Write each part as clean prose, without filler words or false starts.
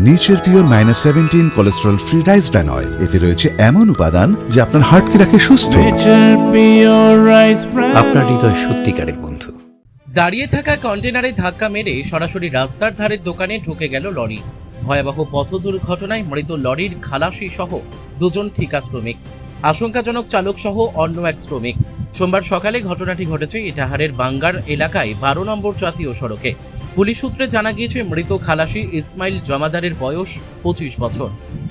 Nature pure -17 cholesterol free rice bran oil. এতে রয়েছে এমন উপাদান যা আপনার হার্টকে রাখে সুস্থ। আপনার হৃদয় সত্যিকারের বন্ধু। দাঁড়িয়ে থাকা কন্টেনারে ধাক্কা মেরে সরাসরি রাস্তার ধারের দোকানে ঢুকে গেল লরি। ভয়াবহ পথ দুর্ঘটনায় মৃত লরির খালাসি সহ দুজন ঠিকা শ্রমিক, আশঙ্কাজনক চালক সহ অন্য এক শ্রমিক। সোমবার সকালে ঘটনাটি ঘটেছে ইটাহারের বাঙ্গার এলাকায় 12 নম্বর জাতীয় সড়কে। পুলিশ সূত্রে জানা গিয়েছে মৃত খালাসি ইসমাইল জমাদারের বয়স 25 বছর,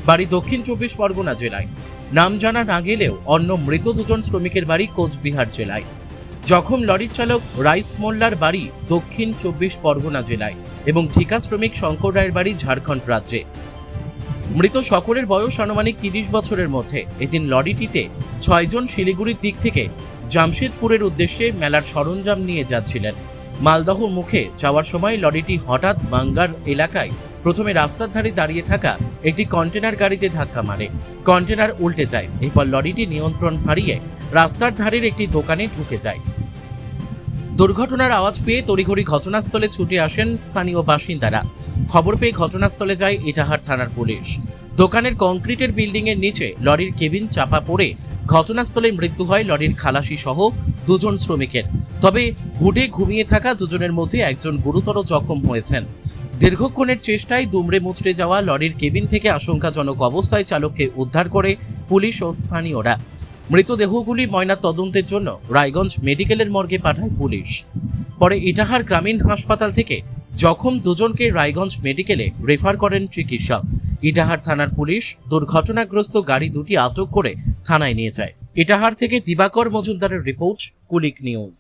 বাড়ি দক্ষিণ 24 পরগনা জেলায়। নাম জানা না গেলেও অন্য মৃত দুজন শ্রমিকের বাড়ি কোচবিহার জেলায়। জখম লরির চালক রাইস মোল্লার বাড়ি দক্ষিণ 24 পরগনা জেলায় এবং ঠিকা শ্রমিক শঙ্কর রায়ের বাড়ি ঝাড়খণ্ড রাজ্যে। মৃত সকলের বয়স আনুমানিক 30 বছরের মধ্যে। এদিন লরিটিতে 6 জন শিলিগুড়ির দিক থেকে জামশেদপুরের উদ্দেশ্যে মেলার সরঞ্জাম নিয়ে যাচ্ছিলেন। মালদহ মুখে যাওয়ার সময় লরিটি হঠাৎ বাঙ্গার এলাকায় প্রথমে রাস্তার ধারে দাঁড়িয়ে থাকা একটি কন্টেনার গাড়িতে ধাক্কা মারে। কন্টেনার উল্টে যায়। এরপর লরিটি নিয়ন্ত্রণ হারিয়ে রাস্তার ধারের একটি দোকানে ঢুকে যায়। দুর্ঘটনার আওয়াজ পেয়ে তড়িঘড়ি ঘটনাস্থলে ছুটে আসেন স্থানীয় বাসিন্দারা। খবর পেয়ে ঘটনাস্থলে যায় ইটাহার থানার পুলিশ। দোকানের কংক্রিটের বিল্ডিং এর নিচে লরির কেবিন চাপা পড়ে ঘটনাস্থলে মৃত্যু হয় লরির খালাসি সহ দুজন শ্রমিকের। তবে হুডে ঘুমিয়ে থাকা দুজনের মধ্যে একজন গুরুতর জখম হয়েছেন। দীর্ঘক্ষণের চেষ্টায় দুমড়ে মুচড়ে যাওয়া লরির কেবিন থেকে আশঙ্কাজনক অবস্থায় চালককে উদ্ধার করে পুলিশ ও স্থানীয়রা। মৃতদেহগুলি ময়না তদন্তের জন্য রায়গঞ্জ মেডিকেলের মর্গে পাঠায় পুলিশ। পরে ইটাহার গ্রামীণ হাসপাতাল থেকে জখম দুজনকে রায়গঞ্জ মেডিকেলে রেফার করেন চিকিৎসক। ইটাহার থানার পুলিশ দুর্ঘটনাগ্রস্ত গাড়ি দুটি আটক করে থানায় নিয়ে যায়। ইটাহার থেকে দিবাকর মজুমদারের রিপোর্ট, কুলিক নিউজ।